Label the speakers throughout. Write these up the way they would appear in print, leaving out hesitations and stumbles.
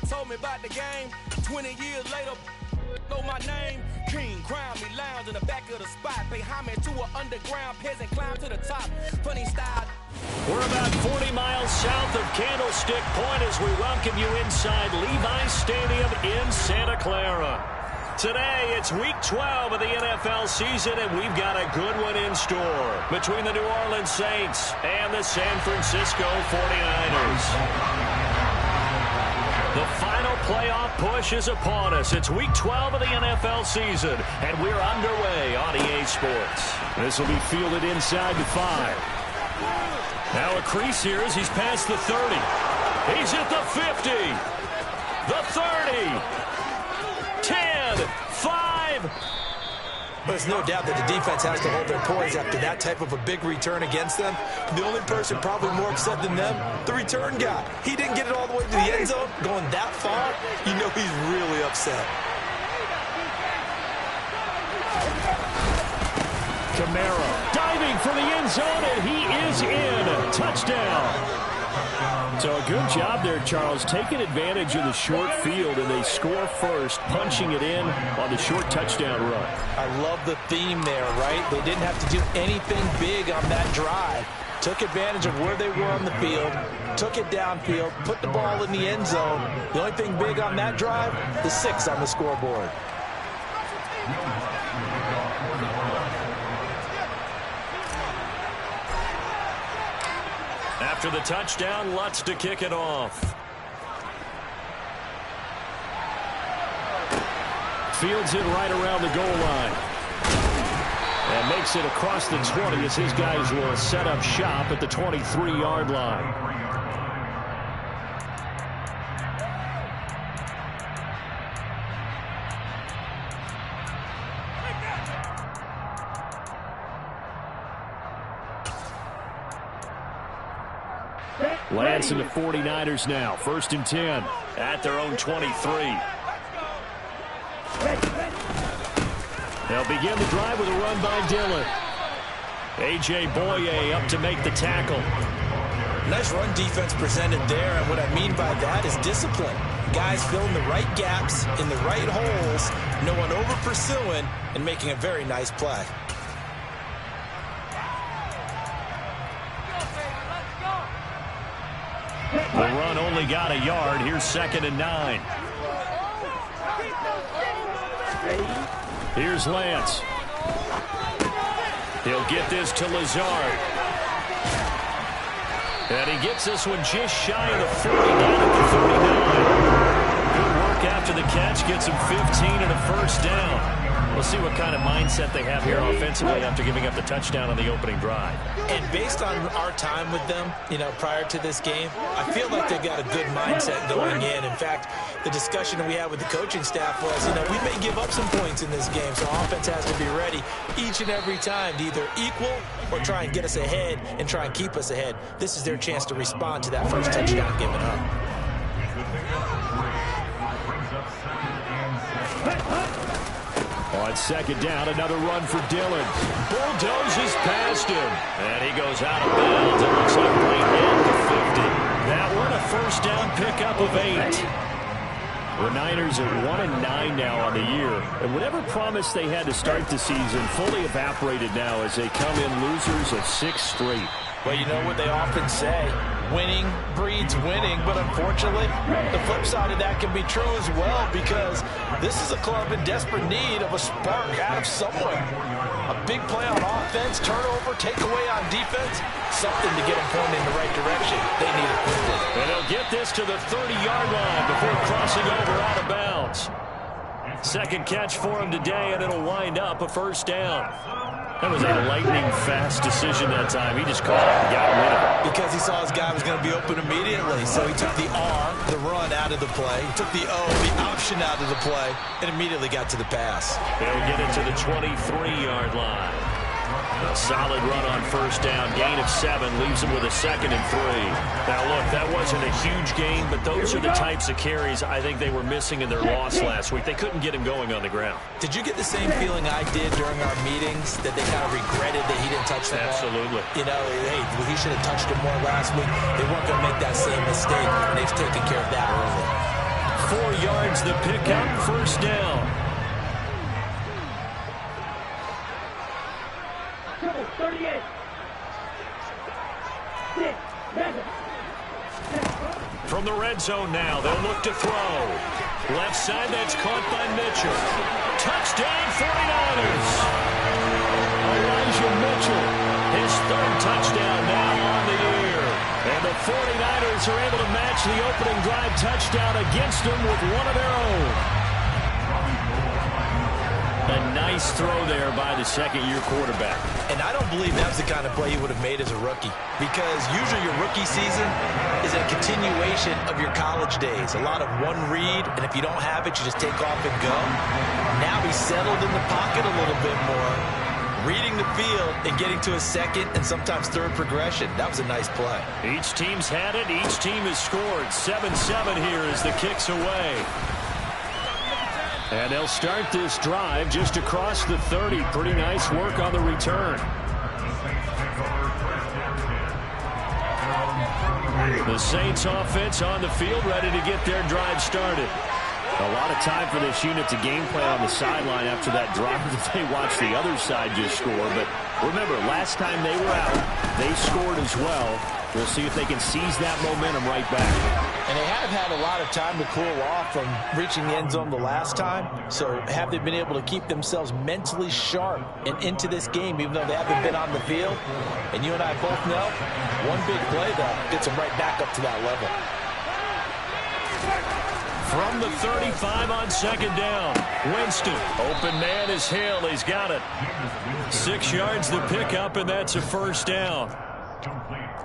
Speaker 1: told me about the game. 20 years later, know my name. King, crown me, lounge in the back of the spot. Pay homage to an underground peasant, climb to the top. Funny style.
Speaker 2: We're about 40 miles south of Candlestick Point as we welcome you inside Levi's Stadium in Santa Clara. Today, it's week 12 of the NFL season, and we've got a good one in store between the New Orleans Saints and the San Francisco 49ers. The final playoff push is upon us. It's week 12 of the NFL season, and we're underway on EA Sports. This will be fielded inside the 5. Now a crease here as he's past the 30. He's at the 50. The 30. 10, 5.
Speaker 3: There's no doubt that the defense has to hold their poise after that type of a big return against them. The only person probably more upset than them, the return guy. He didn't get it all the way to the end zone. Going that far, you know he's really upset.
Speaker 2: Camaro diving for the end zone, and he is in. Touchdown. So a good job there, Charles, taking advantage of the short field, and they score first, punching it in on the short touchdown run.
Speaker 3: I love the theme there, right? They didn't have to do anything big on that drive. Took advantage of where they were on the field, took it downfield, put the ball in the end zone. The only thing big on that drive, the 6 on the scoreboard.
Speaker 2: After the touchdown, Lutz to kick it off. Fields it right around the goal line. And makes it across the 20 as his guys will set up shop at the 23-yard line. Lance and the 49ers now. 1st and 10 at their own 23. They'll begin the drive with a run by Dillon. A.J. Boye up to make the tackle.
Speaker 3: Nice run defense presented there, and what I mean by that is discipline. Guys filling the right gaps in the right holes, no one over-pursuing, and making a very nice play.
Speaker 2: The run only got a yard. Here's 2nd and 9. Here's Lance. He'll get this to Lazard. And he gets this one just shy of the 40, down at the 39. Good work after the catch. Gets him 15 and a 1st down. We'll see what kind of mindset they have here offensively after giving up the touchdown on the opening drive.
Speaker 3: And based on our time with them, prior to this game, I feel like they've got a good mindset going in. In fact, the discussion we had with the coaching staff was, we may give up some points in this game, so offense has to be ready each and every time to either equal or try and get us ahead and try and keep us ahead. This is their chance to respond to that first touchdown given up.
Speaker 2: On 2nd down, another run for Dillon. Bulldozes past him. And he goes out of bounds. It looks like right at the 50. That one a 1st down pickup of 8. The Niners are 1-9 now on the year. And whatever promise they had to start the season fully evaporated now as they come in losers of 6 straight.
Speaker 3: Well, you know what they often say, winning breeds winning, but unfortunately, the flip side of that can be true as well, because this is a club in desperate need of a spark out of somewhere. A big play on offense, turnover, takeaway on defense, something to get them pointed in the right direction. They need it quickly.
Speaker 2: And they'll get this to the 30-yard line before crossing over out of bounds. 2nd catch for him today, and it'll wind up a 1st down. That was a lightning-fast decision that time. He just caught it and got rid of it.
Speaker 3: Because he saw his guy was going to be open immediately. So he took the R, the run, out of the play. He took the O, the option, out of the play, and immediately got to the pass.
Speaker 2: They'll get it to the 23-yard line. A solid run on 1st down. Gain of 7 leaves him with a 2nd and 3. Now, look, that wasn't a huge gain, but those are the types of carries I think they were missing in their loss last week. They couldn't get him going on the ground.
Speaker 3: Did you get the same feeling I did during our meetings, that they kind of regretted that he didn't touch the ball?
Speaker 2: Absolutely.
Speaker 3: Hey, he should have touched it more last week. They weren't going to make that same mistake, and they've taken care of that early.
Speaker 2: yards, the pickup, first down. From the red zone now, they'll look to throw. Left side, that's caught by Mitchell. Touchdown, 49ers. Elijah Mitchell, his third touchdown now on the year. And the 49ers are able to match the opening drive touchdown against them with one of their own. A nice throw there by the second-year quarterback.
Speaker 3: And I don't believe that was the kind of play he would have made as a rookie, because usually your rookie season is a continuation of your college days. A lot of one read, and if you don't have it, you just take off and go. Now he's settled in the pocket a little bit more, reading the field and getting to a second and sometimes third progression. That was a nice play.
Speaker 2: Each team's had it. Each team has scored. 7-7 here as the kick's away. And they'll start this drive just across the 30. Pretty nice work on the return. The Saints offense on the field, ready to get their drive started. A lot of time for this unit to game plan on the sideline after that drive that they watched the other side just score. But remember, last time they were out, they scored as well. We'll see if they can seize that momentum right back.
Speaker 3: And they have had a lot of time to cool off from reaching the end zone the last time. So have they been able to keep themselves mentally sharp and into this game, even though they haven't been on the field? And you and I both know, one big play, though, gets them right back up to that level.
Speaker 2: From the 35 on second down, Winston. Open man is Hill. He's got it. 6 yards the pickup, and that's a first down.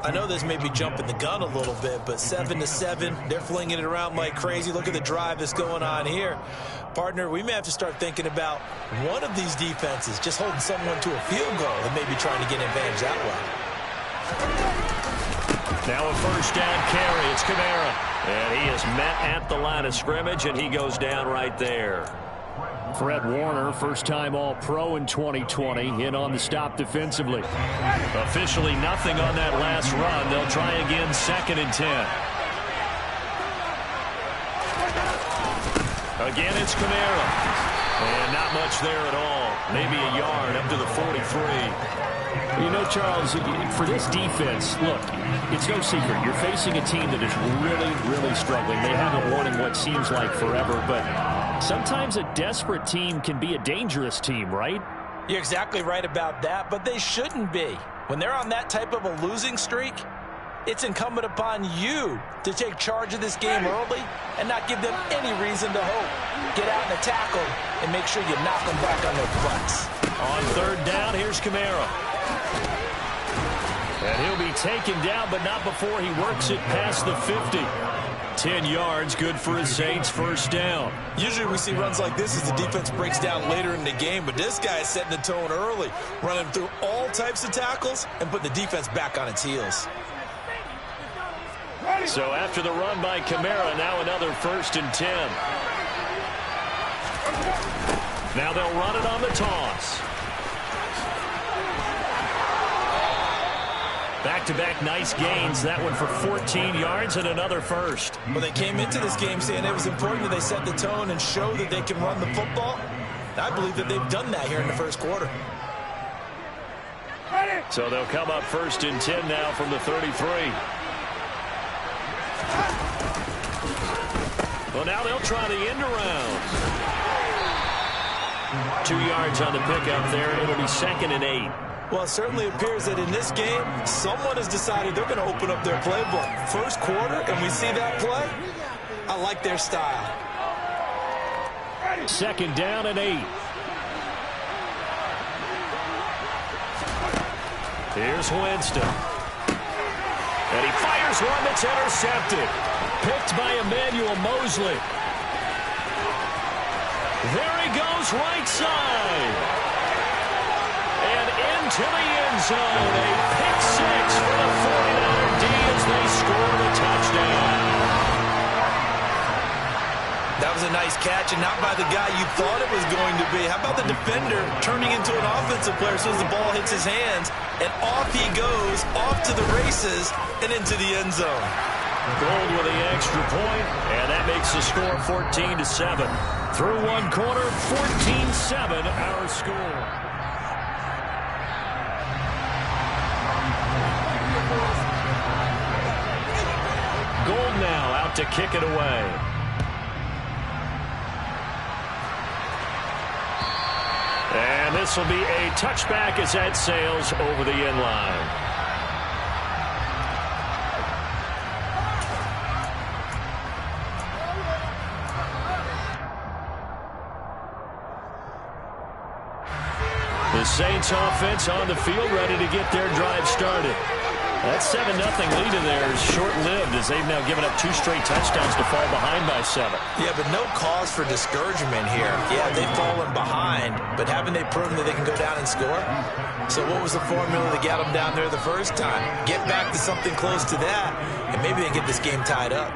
Speaker 3: I know this may be jumping the gun a little bit, but 7-7, they're flinging it around like crazy. Look at the drive that's going on here. Partner, we may have to start thinking about one of these defenses just holding someone to a field goal and maybe trying to get an advantage that way.
Speaker 2: Now a first down carry. It's Kamara. And he is met at the line of scrimmage, and he goes down right there. Fred Warner, first-time All-Pro in 2020, in on the stop defensively. Officially nothing on that last run. They'll try again, 2nd and 10. Again, it's Kamara. And not much there at all. Maybe a yard up to the 43. You know, Charles, for this defense, look, it's no secret. You're facing a team that is really, really struggling. They haven't won in what seems like forever, but sometimes a desperate team can be a dangerous team, right?
Speaker 3: You're exactly right about that, but they shouldn't be. When they're on that type of a losing streak, it's incumbent upon you to take charge of this game early and not give them any reason to hope. Get out in a tackle and make sure you knock them back on their butts.
Speaker 2: On third down, here's Kamara. And he'll be taken down, but not before he works it past the 50. 10 yards, good for his Saints, first down.
Speaker 3: Usually we see runs like this as the defense breaks down later in the game, but this guy is setting the tone early, running through all types of tackles and putting the defense back on its heels.
Speaker 2: So after the run by Kamara, now another 1st and 10. Now they'll run it on the toss. Back-to-back nice gains. That one for 14 yards and another first.
Speaker 3: Well, they came into this game saying it was important that they set the tone and show that they can run the football. I believe that they've done that here in the first quarter.
Speaker 2: So they'll come up 1st and 10 now from the 33. Well, now they'll try the end around. 2 yards on the pickup there. It'll be 2nd and 8.
Speaker 3: Well, it certainly appears that in this game, someone has decided they're going to open up their playbook. First quarter, and we see that play. I like their style.
Speaker 2: 2nd down and 8. Here's Winston. And he fires one that's intercepted. Picked by Emmanuel Mosley. There he goes, right side. And into the end zone. A pick 6 for the 49er D as they score the touchdown.
Speaker 3: That was a nice catch, and not by the guy you thought it was going to be. How about the defender turning into an offensive player as soon as the ball hits his hands, and off he goes, off to the races, and into the end zone.
Speaker 2: Gold with the extra point, and that makes the score 14-7. Through one quarter, 14-7 our score. Gold now out to kick it away. And this will be a touchback as that sails over the end line. The Saints offense on the field ready to get their drive started. That 7-0 lead in there is short-lived as they've now given up 2 straight touchdowns to fall behind by 7.
Speaker 3: Yeah, but no cause for discouragement here. Yeah, they've fallen behind, but haven't they proven that they can go down and score? So what was the formula that got them down there the first time? Get back to something close to that, and maybe they get this game tied up.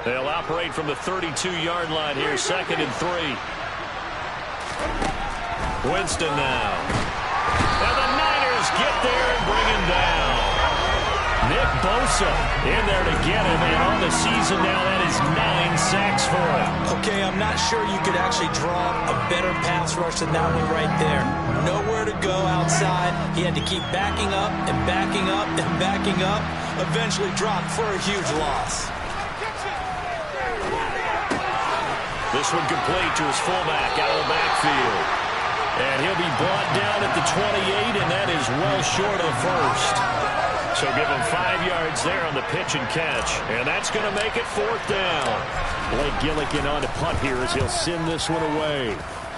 Speaker 2: They'll operate from the 32-yard line here, 2nd and 3. Winston now. And the Niners get there and bring him down. Nick Bosa in there to get him, and on the season now, that is 9 sacks for him.
Speaker 3: Okay, I'm not sure you could actually draw a better pass rush than that one right there. Nowhere to go outside. He had to keep backing up and backing up and backing up. Eventually dropped for a huge loss.
Speaker 2: This one complete to his fullback out of the backfield. And he'll be brought down at the 28, and that is well short of first. So give him 5 yards there on the pitch and catch. And that's going to make it 4th down. Blake Gillikin on to punt here as he'll send this one away.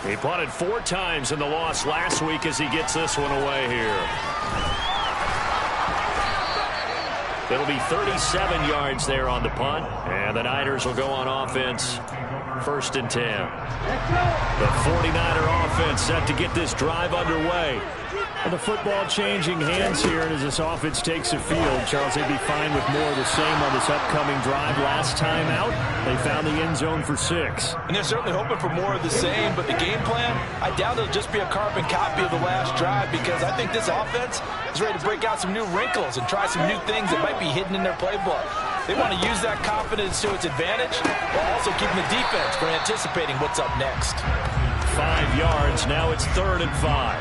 Speaker 2: He punted 4 times in the loss last week as he gets this one away here. It'll be 37 yards there on the punt. And the Niners will go on offense. 1st and 10. The 49er offense set to get this drive underway.
Speaker 4: And the football changing hands here, and as this offense takes the field, Charles, they'd be fine with more of the same on this upcoming drive. Last time out, they found the end zone for 6.
Speaker 5: And they're certainly hoping for more of the same, but the game plan, I doubt it'll just be a carbon copy of the last drive, because I think this offense is ready to break out some new wrinkles and try some new things that might be hidden in their playbook. They want to use that confidence to its advantage, while also keeping the defense from anticipating what's up next.
Speaker 2: 5 yards, now it's 3rd and 5.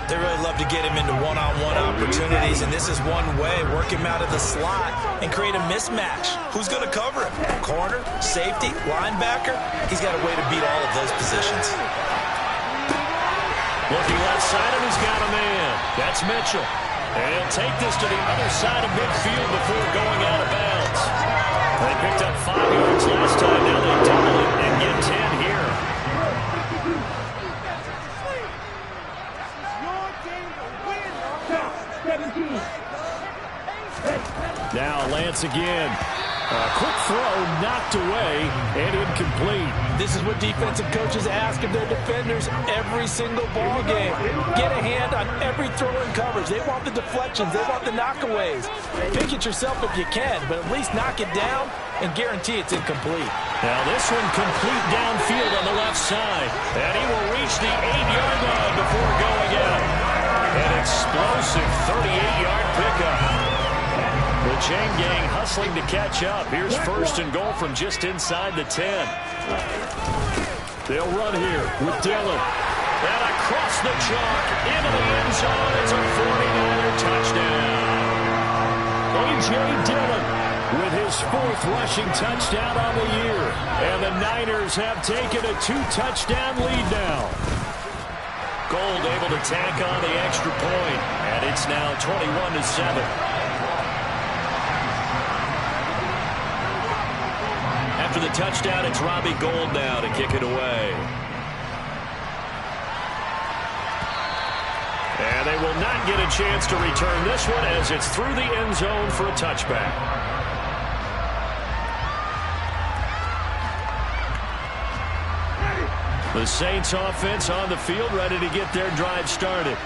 Speaker 3: They really love to get him into one-on-one opportunities, and this is one way. Work him out of the slot and create a mismatch. Who's going to cover him? Corner, safety, linebacker? He's got a way to beat all of those positions.
Speaker 2: Looking left side, and he's got a man. That's Mitchell. And he'll take this to the other side of midfield before going out of bounds. They picked up 5 yards last time. Now they double it and get 10 here.
Speaker 4: Now Lance again. A quick throw knocked away and incomplete.
Speaker 5: This is what defensive coaches ask of their defenders every single ball game. Get a hand on every throw in coverage. They want the deflections. They want the knockaways. Pick it yourself if you can, but at least knock it down and guarantee it's incomplete.
Speaker 2: Now this one complete downfield on the left side. And he will reach the 8-yard line before going out. An explosive 38-yard pickup. The chain gang hustling to catch up. Here's 1st and goal from just inside the 10.
Speaker 4: They'll run here with Dillon.
Speaker 2: And across the chalk into the end zone. It's a 49er touchdown.
Speaker 4: A.J. Dillon with his 4th rushing touchdown on the year. And the Niners have taken a 2-touchdown lead now.
Speaker 2: Gold able to tack on the extra point. And it's now 21-7. After the touchdown, it's Robbie Gould now to kick it away. And they will not get a chance to return this one as it's through the end zone for a touchback. The Saints offense on the field ready to get their drive started.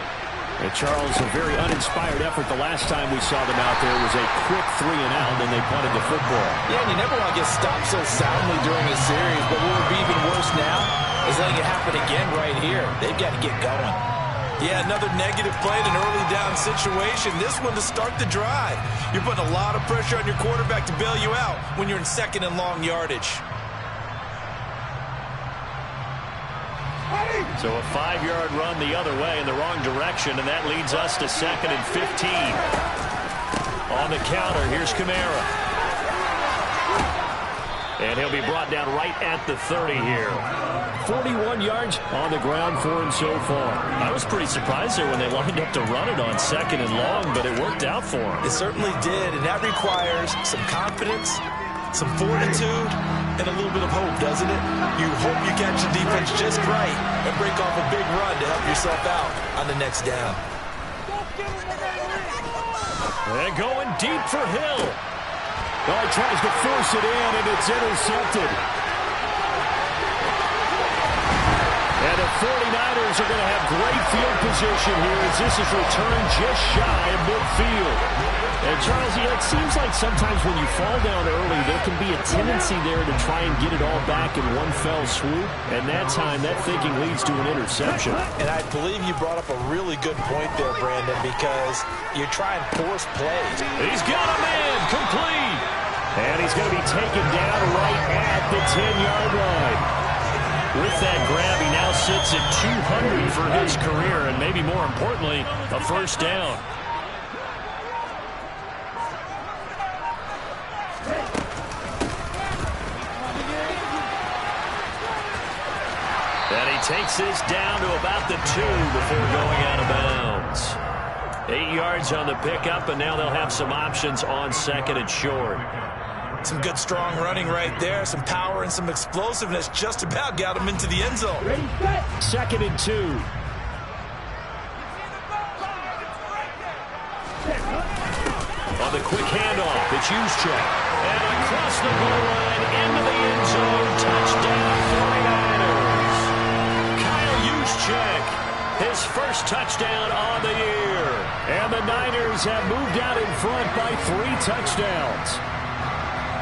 Speaker 4: And Charles, a very uninspired effort. The last time we saw them out there was a quick 3-and-out, and they punted the football.
Speaker 5: Yeah, and you never want to get stopped so soundly during a series, but what would be even worse now is letting it happen again right here. They've got to get going.
Speaker 3: Yeah, another negative play in an early down situation. This one to start the drive. You're putting a lot of pressure on your quarterback to bail you out when you're in second and long yardage.
Speaker 4: So a 5-yard run the other way in the wrong direction, and that leads us to 2nd and 15. On the counter, here's Kamara. And he'll be brought down right at the 30 here. 41 yards on the ground for him so far. I was pretty surprised there when they lined up to run it on 2nd and long, but it worked out for him.
Speaker 3: It certainly did, and that requires some confidence, some fortitude, and a little bit of hope, doesn't it? You hope you catch the defense just right and break off a big run to help yourself out on the next down.
Speaker 4: And going deep for Hill. Oh, he tries to force it in, and it's intercepted. And the 49ers are going to have great field position here as this is returned just shy of midfield. And, Charles, it seems like sometimes when you fall down early, there can be a tendency there to try and get it all back in one fell swoop. And that time, that thinking leads to an interception.
Speaker 3: And I believe you brought up a really good point there, Brandon, because you're trying to force plays.
Speaker 4: He's got a man complete. And he's going to be taken down right at the 10-yard line. With that grab, he now sits at 200 for his career, and maybe more importantly, a first down. And he takes this down to about the 2 before going out of bounds. 8 yards on the pickup, and now they'll have some options on 2nd and short.
Speaker 3: Some good, strong running right there. Some power and some explosiveness just about got him into the end zone.
Speaker 4: 2nd and 2. On the quick handoff, it's Juszczyk. And across the goal line, into the end zone, touchdown 49ers. Kyle Juszczyk, his first touchdown on the year. And the Niners have moved out in front by 3 touchdowns.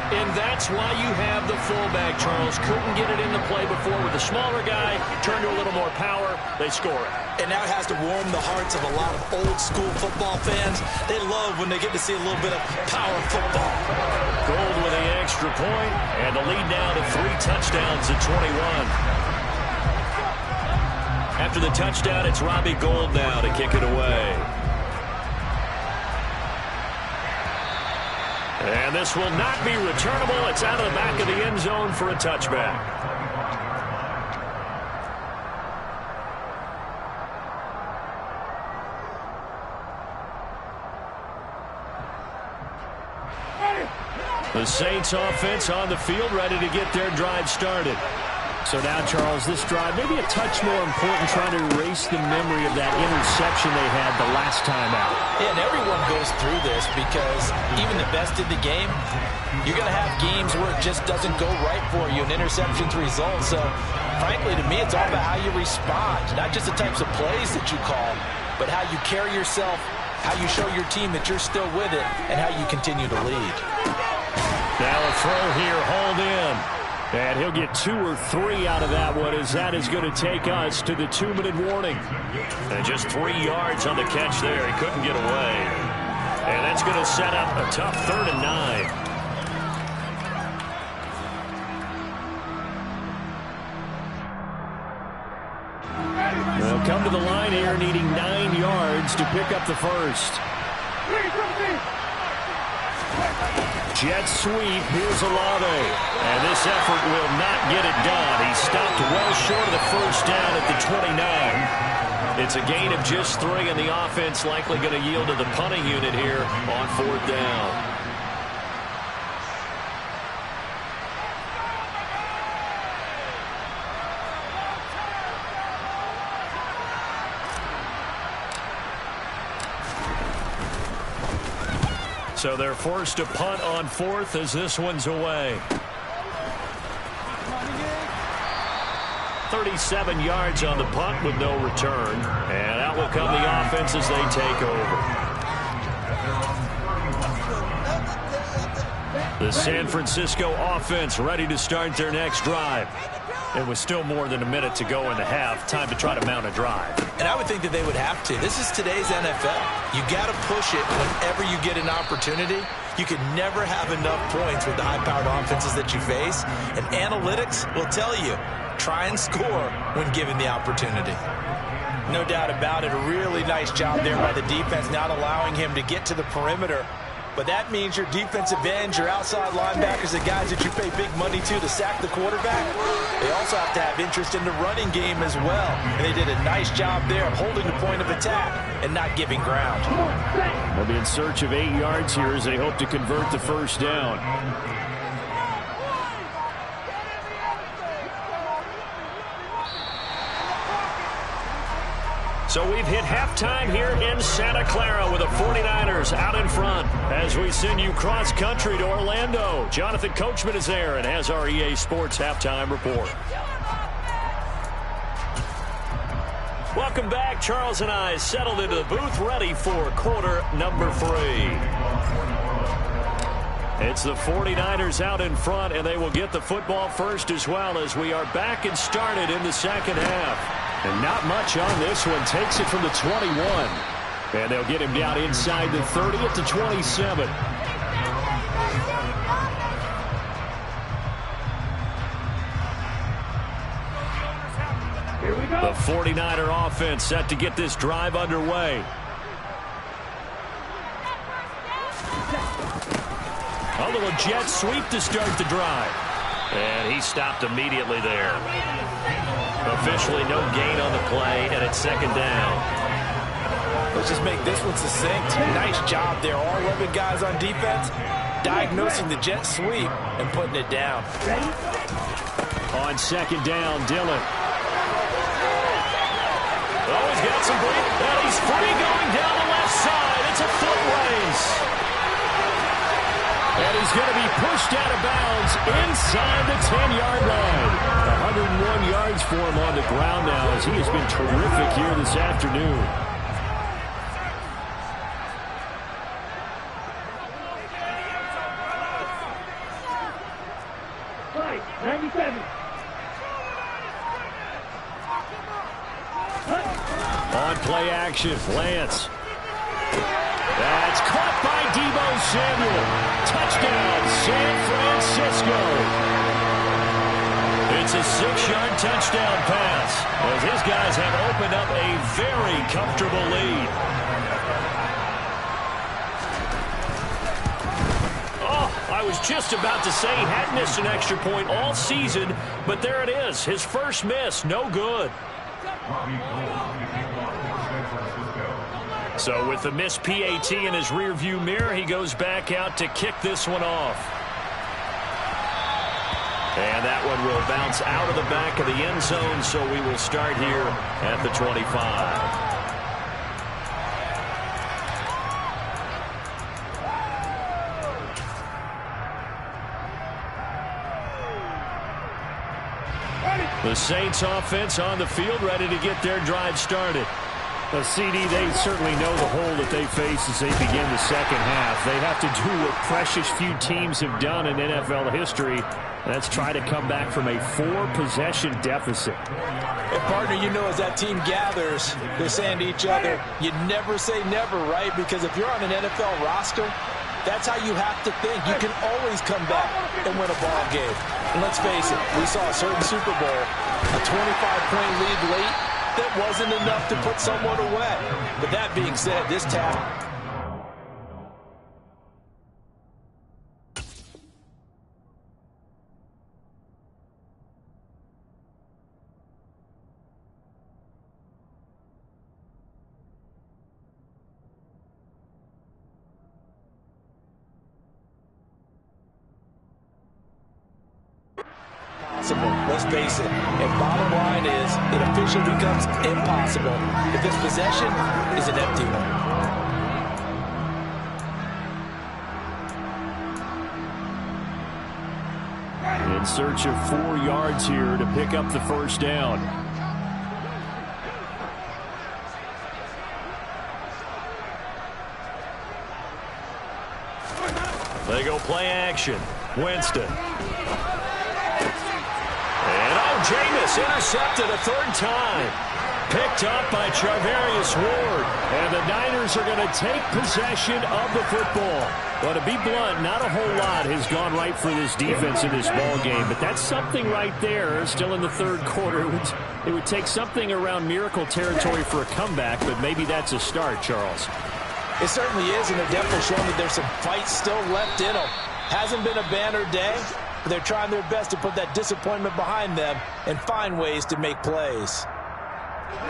Speaker 4: And that's why you have the fullback, Charles. Couldn't get it in the play before with the smaller guy. Turned to a little more power. They score it.
Speaker 3: And now it has to warm the hearts of a lot of old-school football fans. They love when they get to see a little bit of power football.
Speaker 4: Gold with the extra point, and the lead now to 3 touchdowns at 21. After the touchdown, it's Robbie Gould now to kick it away. And this will not be returnable. It's out of the back of the end zone for a touchback. The Saints offense on the field, ready to get their drive started. So now, Charles, this drive maybe a touch more important, trying to erase the memory of that interception they had the last time out.
Speaker 3: Yeah, and everyone goes through this because even the best in the game, you're going to have games where it just doesn't go right for you, and interceptions result. So, frankly, to me, it's all about how you respond, not just the types of plays that you call, but how you carry yourself, how you show your team that you're still with it, and how you continue to lead.
Speaker 4: Now a throw here, hauled in. And he'll get 2 or 3 out of that one, as that is going to take us to the 2-minute warning. And just 3 yards on the catch there. He couldn't get away. And that's going to set up a tough 3rd and 9. They'll come to the line here, needing 9 yards to pick up the first. Jet sweep, here's Olave. And this effort will not get it done. He stopped well short of the first down at the 29. It's a gain of just 3, and the offense likely going to yield to the punting unit here on 4th down. So they're forced to punt on 4th as this one's away. 37 yards on the punt with no return. And out will come the offense as they take over. The San Francisco offense ready to start their next drive.
Speaker 2: And with still more than a minute to go in the half, time to try to mount a drive.
Speaker 3: And I would think that they would have to. This is today's NFL. You got to push it whenever you get an opportunity. You can never have enough points with the high-powered offenses that you face. And analytics will tell you, try and score when given the opportunity.
Speaker 5: No doubt about it. A really nice job there by the defense, not allowing him to get to the perimeter. But that means your defensive ends, your outside linebackers, the guys that you pay big money to sack the quarterback, they also have to have interest in the running game as well. And they did a nice job there of holding the point of attack and not giving ground.
Speaker 2: They'll be in search of 8 yards here as they hope to convert the first down. So we've hit halftime here in Santa Clara with the 49ers out in front as we send you cross-country to Orlando. Jonathan Coachman is there and has our EA Sports halftime report. Welcome back. Charles and I settled into the booth ready for quarter number 3. It's the 49ers out in front, and they will get the football first as well as we are back and started in the second half. And not much on this one. Takes it from the 21. And they'll get him down inside the 30 at the 27. Here we go. The 49er offense set to get this drive underway. A little jet sweep to start the drive. And he stopped immediately there. Officially no gain on the play, and it's second down.
Speaker 5: Let's just make this one succinct. Nice job there. All 11 guys on defense diagnosing the jet sweep and putting it down.
Speaker 2: On second down, Dillon. Oh, he's got some break. And he's free going down the left side. It's a foot race. And he's going to be pushed out of bounds inside the 10-yard line. 101 yards for him on the ground now as he has been terrific here this afternoon.
Speaker 6: Right, 97.
Speaker 2: On play action, Lance. That's caught by Deebo Samuel. Touchdown, San Francisco. It's a 6-yard touchdown pass as his guys have opened up a very comfortable lead. Oh, I was just about to say he hadn't missed an extra point all season, but there it is. His first miss, no good. So with the missed PAT in his rearview mirror, he goes back out to kick this one off. And that one will bounce out of the back of the end zone, so we will start here at the 25. The Saints offense on the field, ready to get their drive started. Well, CD, they certainly know the hole that they face as they begin the second half. They have to do what precious few teams have done in NFL history. That's try to come back from a 4-possession deficit.
Speaker 5: And partner, you know, as that team gathers, they're saying to each other, you never say never, right? Because if you're on an NFL roster, that's how you have to think. You can always come back and win a ball game. And let's face it, we saw a certain Super Bowl, a 25-point lead late. That wasn't enough to put someone away. But that being said, this tackle. Let's face it, and bottom line is it officially becomes impossible if this possession is an empty one.
Speaker 2: In search of 4 yards here to pick up the first down. They go play action. Winston. And Jameis intercepted a third time. Picked up by Charvarius Ward. And the Niners are going to take possession of the football. Well, to be blunt, not a whole lot has gone right for this defense in this ball game. But that's something right there, still in the third quarter. It would take something around miracle territory for a comeback, but maybe that's a start, Charles.
Speaker 5: It certainly is, and they're definitely showing that there's some fight still left in them. Hasn't been a banner day, but they're trying their best to put that disappointment behind them and find ways to make plays.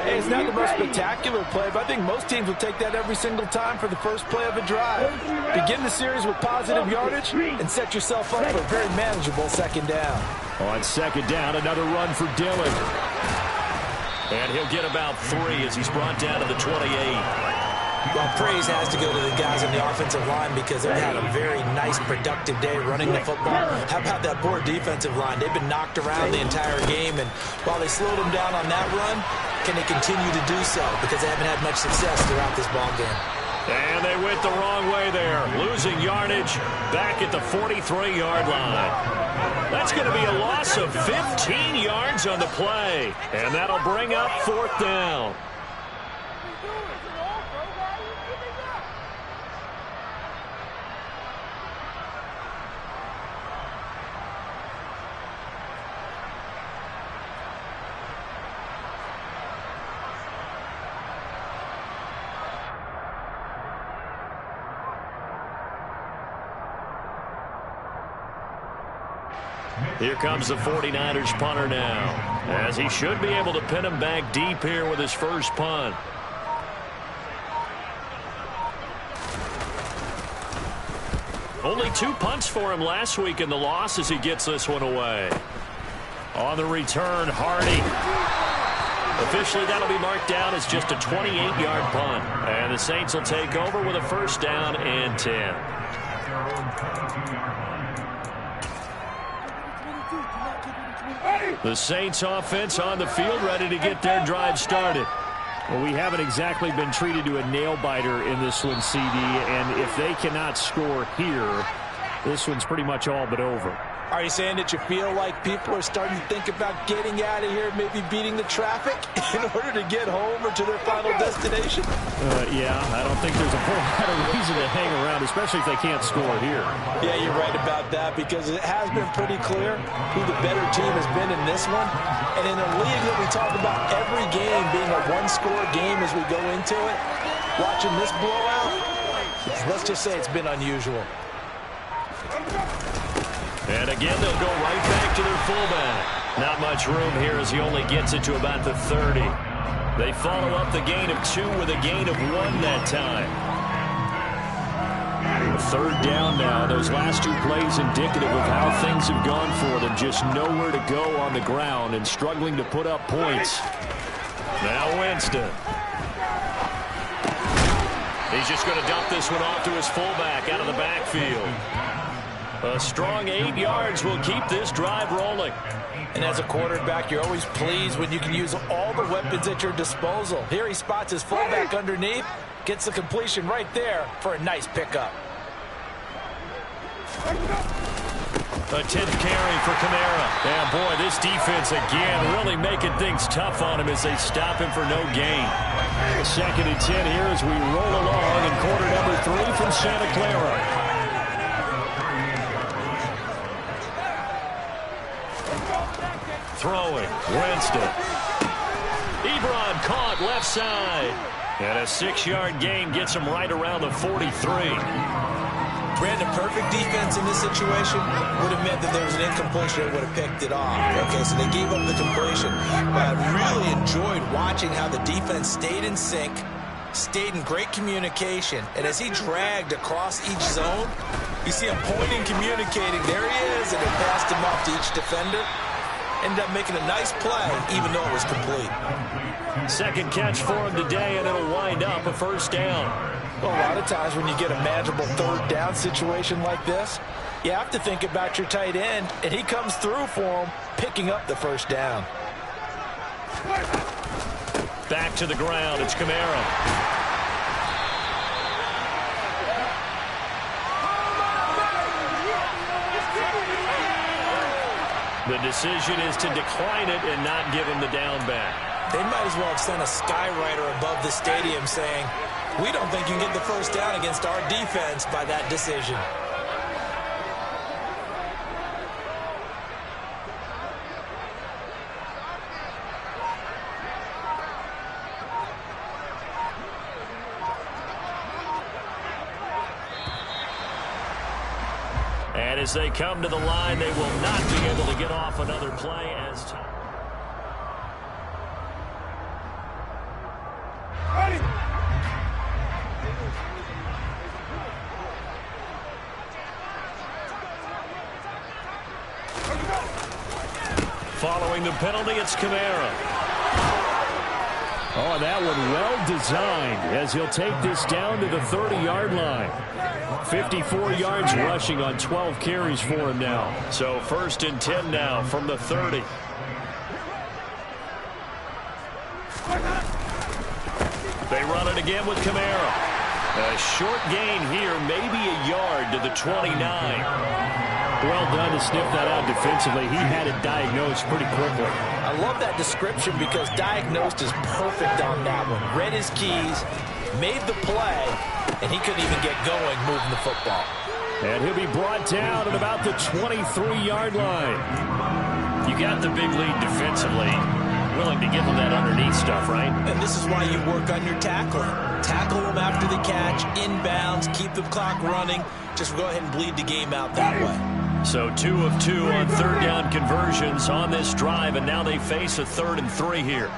Speaker 5: Hey, it's not the most spectacular play, but I think most teams will take that every single time for the first play of a drive. Begin the series with positive yardage and set yourself up for a very manageable second down.
Speaker 2: On second down, another run for Dillon. And he'll get about 3 as he's brought down to the 28.
Speaker 3: Well, praise has to go to the guys on the offensive line because they've had a very nice, productive day running the football. How about that poor defensive line? They've been knocked around the entire game, and while they slowed them down on that run, can they continue to do so? Because they haven't had much success throughout this ball game.
Speaker 2: And they went the wrong way there, losing yardage back at the 43-yard line. That's going to be a loss of 15 yards on the play, and that'll bring up 4th down. Here comes the 49ers punter now, as he should be able to pin him back deep here with his first punt. Only 2 punts for him last week in the loss as he gets this one away. On the return, Hardy. Officially, that'll be marked down as just a 28-yard punt. And the Saints will take over with a 1st down and 10. The Saints offense on the field, ready to get their drive started. Well, we haven't exactly been treated to a nail-biter in this one, CD, and if they cannot score here, this one's pretty much all but over.
Speaker 5: Are you saying that you feel like people are starting to think about getting out of here, maybe beating the traffic in order to get home or to their final destination?
Speaker 2: Yeah, I don't think there's a whole lot of reason to hang around, especially if they can't score here.
Speaker 5: Yeah, you're right about that because it has been pretty clear who the better team has been in this one. And in a league that we talk about every game being a one-score game as we go into it, watching this blowout, let's just say it's been unusual.
Speaker 2: And again, they'll go right back to their fullback. Not much room here as he only gets it to about the 30. They follow up the gain of 2 with a gain of 1 that time. 3rd down now. Those last 2 plays indicative of how things have gone for them. Just nowhere to go on the ground and struggling to put up points. Now Winston. He's just going to dump this one off to his fullback out of the backfield. A strong 8 yards will keep this drive rolling.
Speaker 5: And as a quarterback, you're always pleased when you can use all the weapons at your disposal. Here he spots his fullback underneath, gets the completion right there for a nice pickup.
Speaker 2: A 10th carry for Kamara. And boy, this defense again really making things tough on him as they stop him for no gain. 2nd and 10 here as we roll along in quarter number 3 from Santa Clara. Throwing, Winston. Ebron caught left side. And a 6-yard gain gets him right around the 43.
Speaker 3: Brandon, perfect defense in this situation would have meant that there was an incompletion that would have picked it off. Okay, so they gave up the completion. But I really enjoyed watching how the defense stayed in sync, stayed in great communication, and as he dragged across each zone, you see him pointing, communicating. There he is, and they passed him off to each defender. Ended up making a nice play, even though it was complete.
Speaker 2: 2nd catch for him today, and it'll wind up a 1st down.
Speaker 5: Well, a lot of times when you get a manageable 3rd down situation like this, you have to think about your tight end, and he comes through for him, picking up the 1st down.
Speaker 2: Back to the ground, it's Kamara. The decision is to decline it and not give him the down back.
Speaker 3: They might as well have sent a skywriter above the stadium saying, we don't think you can get the first down against our defense by that decision.
Speaker 2: And as they come to the line, they will not be able to get off another play as time. Following the penalty, it's Kamara.
Speaker 4: Oh, that one well designed as he'll take this down to the 30-yard line. 54 yards rushing on 12 carries for him now.
Speaker 2: So 1st and 10 now from the 30. They run it again with Kamara. A short gain here, maybe a yard to the 29.
Speaker 4: Well done to sniff that out defensively. He had it diagnosed pretty quickly.
Speaker 5: I love that description because diagnosed is perfect on that one. Read his keys, made the play, and he couldn't even get going moving the football.
Speaker 4: And he'll be brought down at about the 23-yard line.
Speaker 2: You got the big lead defensively. Willing to give them that underneath stuff, right?
Speaker 3: And this is why you work on your tackling. Tackle them after the catch, inbounds, keep the clock running. Just go ahead and bleed the game out that way.
Speaker 2: So 2 of 2 on 3rd down conversions on this drive, and now they face a 3rd and 3 here.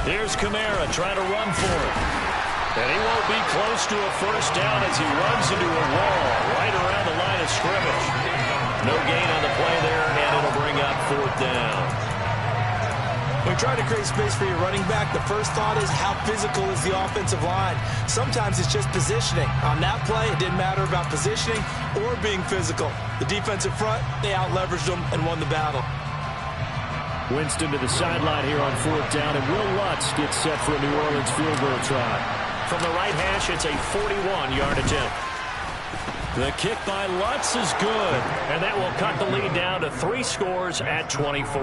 Speaker 2: Here's Kamara trying to run for it. And he won't be close to a first down as he runs into a wall right around the line of scrimmage. No gain on the play there, and it'll bring up 4th down.
Speaker 3: When you try to create space for your running back, the first thought is how physical is the offensive line. Sometimes it's just positioning. On that play, it didn't matter about positioning or being physical. The defensive front, they out-leveraged them and won the battle.
Speaker 4: Winston to the sideline here on 4th down, and Will Lutz gets set for a New Orleans field goal try.
Speaker 2: From the right hash, it's a 41-yard attempt. The kick by Lutz is good, and that will cut the lead down to 3 scores at 24.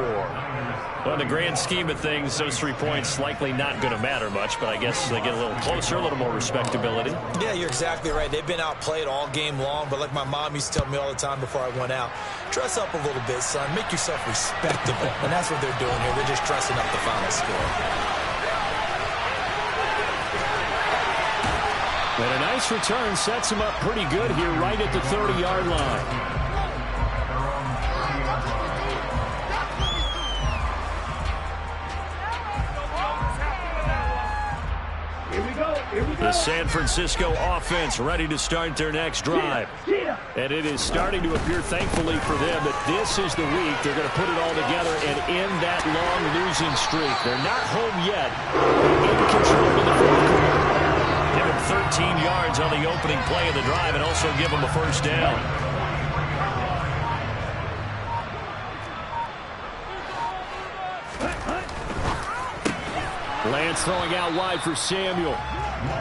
Speaker 2: Well, in the grand scheme of things, those 3 points likely not going to matter much, but I guess they get a little closer, a little more respectability.
Speaker 3: Yeah, you're exactly right. They've been outplayed all game long, but like my mom used to tell me all the time before I went out, dress up a little bit, son. Make yourself respectable. And that's what they're doing here. They're just dressing up the final score.
Speaker 4: And a nice return sets him up pretty good here right at the 30-yard line.
Speaker 2: The San Francisco offense ready to start their next drive.
Speaker 4: And it is starting to appear, thankfully for them, that this is the week they're going to put it all together and end that long losing streak. They're not home yet. In control of the 4th quarter.
Speaker 2: Give him 13 yards on the opening play of the drive and also give him a first down.
Speaker 4: Lance throwing out wide for Samuel.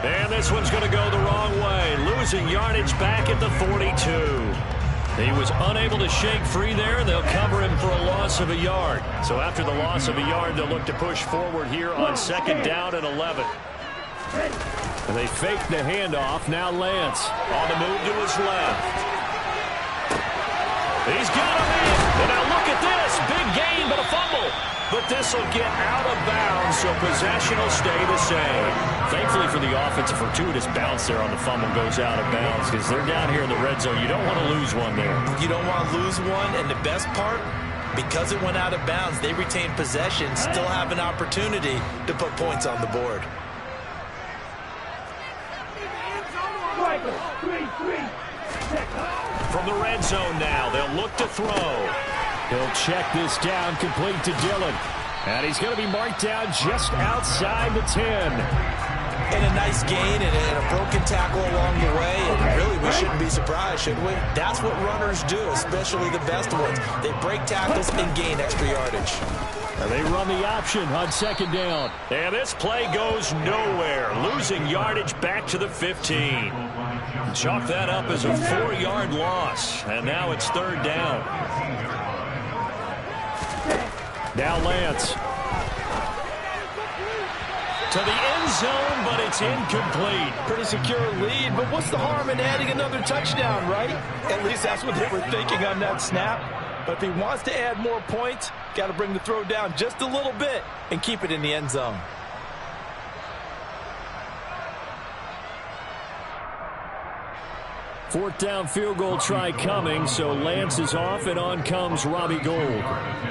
Speaker 2: And this one's going to go the wrong way. Losing yardage back at the 42. He was unable to shake free there. They'll cover him for a loss of a yard. So after the loss of a yard, they'll look to push forward here on 2nd down and 11.
Speaker 4: And they fake the handoff. Now Lance
Speaker 2: on the move to his left. He's got him in. And now look at this. Big gain, but a fumble. But this will get out of bounds, so possession will stay the same. Thankfully for the offense, a fortuitous bounce there on the fumble goes out of bounds because they're down here in the red zone. You don't want to lose one there.
Speaker 3: You don't want to lose one, and the best part, because it went out of bounds, they retain possession, still have an opportunity to put points on the board.
Speaker 2: From the red zone now, they'll look to throw.
Speaker 4: He'll check this down, complete to Dillon. And he's going to be marked down just outside the 10.
Speaker 3: And a nice gain and a broken tackle along the way. And really, we shouldn't be surprised, should we? That's what runners do, especially the best ones. They break tackles and gain extra yardage.
Speaker 4: And they run the option on 2nd down.
Speaker 2: And this play goes nowhere. Losing yardage back to the 15. Chalk that up as a 4-yard loss. And now it's 3rd down. Now Lance. To the end zone, but it's incomplete.
Speaker 5: Pretty secure lead, but what's the harm in adding another touchdown, right? At least that's what they were thinking on that snap. But if he wants to add more points, got to bring the throw down just a little bit and keep it in the end zone.
Speaker 2: Fourth down field goal try coming, so Lance is off, and on comes Robbie Gould.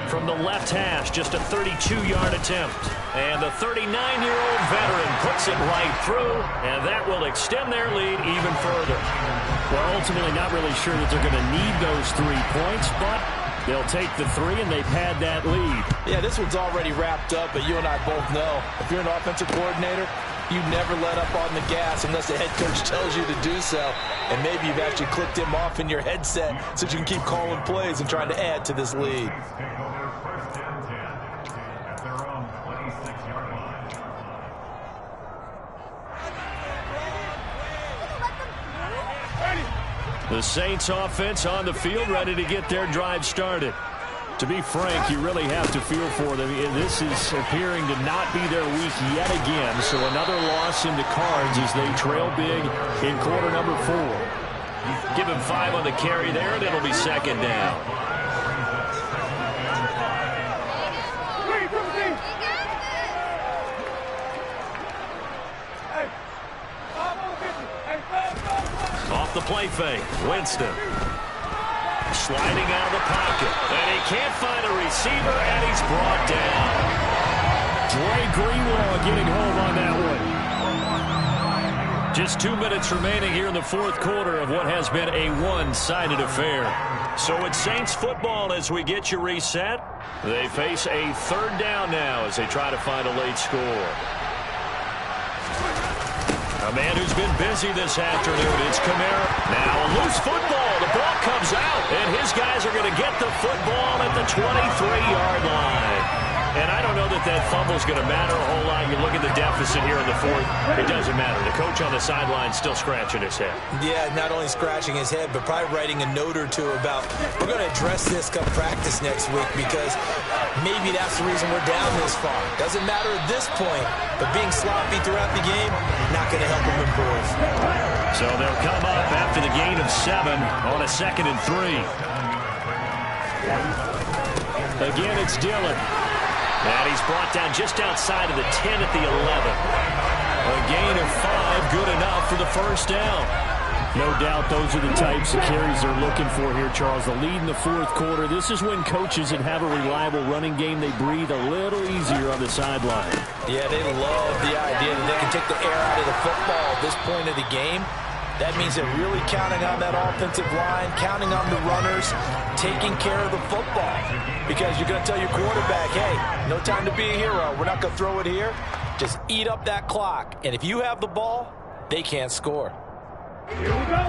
Speaker 2: From the left hash, just a 32-yard attempt. And the 39-year-old veteran puts it right through, and that will extend their lead even further. Well, ultimately not really sure that they're going to need those 3 points, but they'll take the 3, and they've had that lead.
Speaker 5: Yeah, this one's already wrapped up, but you and I both know if you're an offensive coordinator, you never let up on the gas unless the head coach tells you to do so. And maybe you've actually clicked him off in your headset so you can keep calling plays and trying to add to this lead.
Speaker 2: The Saints offense on the field, ready to get their drive started. To be frank, you really have to feel for them. This is appearing to not be their week yet again. So another loss in the cards as they trail big in quarter number 4. Give him 5 on the carry there, and it'll be second down. Off the play fake, Winston. Sliding out of the pocket, and he can't find a receiver, and he's brought down. Dre Greenlaw getting home on that one. Just 2 minutes remaining here in the fourth quarter of what has been a one-sided affair. So it's Saints football as we get you reset. They face a third down now as they try to find a late score. A man who's been busy this afternoon, it's Kamara. Now a loose football. The ball comes out, and his guys are going to get the football at the 23-yard line. And I don't know that that fumble's going to matter a whole lot. You look at the deficit here in the fourth, it doesn't matter. The coach on the sideline still scratching his head.
Speaker 3: Yeah, not only scratching his head, but probably writing a note or two about, we're going to address this come practice next week because maybe that's the reason we're down this far. Doesn't matter at this point, but being sloppy throughout the game, not going to help him improve.
Speaker 2: So they'll come up after the gain of 7 on a 2nd and 3. Again, it's Dillon. And he's brought down just outside of the 10 at the 11. A gain of 5, good enough for the first down. No doubt those are the types of carries they're looking for here, Charles. The lead in the fourth quarter. This is when coaches that have a reliable running game, they breathe a little easier on the sideline.
Speaker 5: Yeah, they love the idea that they can take the air out of the football at this point of the game. That means they're really counting on that offensive line, counting on the runners, taking care of the football. Because you're going to tell your quarterback, hey, no time to be a hero. We're not going to throw it here. Just eat up that clock. And if you have the ball, they can't score.
Speaker 6: Here we go.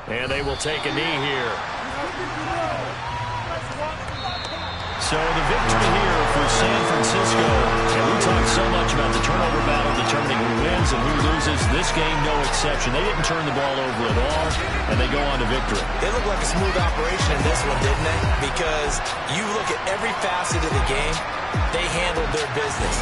Speaker 2: And they will take a knee here. So the victory here for San Francisco. And we talked so much about the turnover battle determining who wins and who loses. This game, no exception. They didn't turn the ball over at all, and they go on to victory.
Speaker 3: It looked like a smooth operation in this one, didn't it? Because you look at every facet of the game, they handled their business.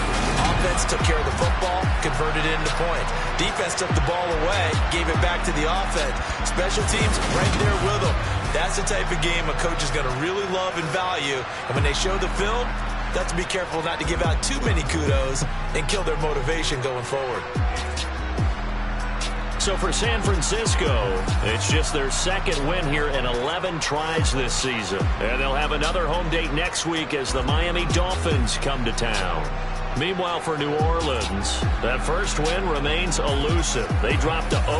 Speaker 3: Offense took care of the football, converted it into points. Defense took the ball away, gave it back to the offense. Special teams right there with them. That's the type of game a coach is going to really love and value. And when they show the film, they have to be careful not to give out too many kudos and kill their motivation going forward.
Speaker 2: So for San Francisco, it's just their second win here in 11 tries this season. And they'll have another home date next week as the Miami Dolphins come to town. Meanwhile, for New Orleans, that first win remains elusive. They dropped to 0.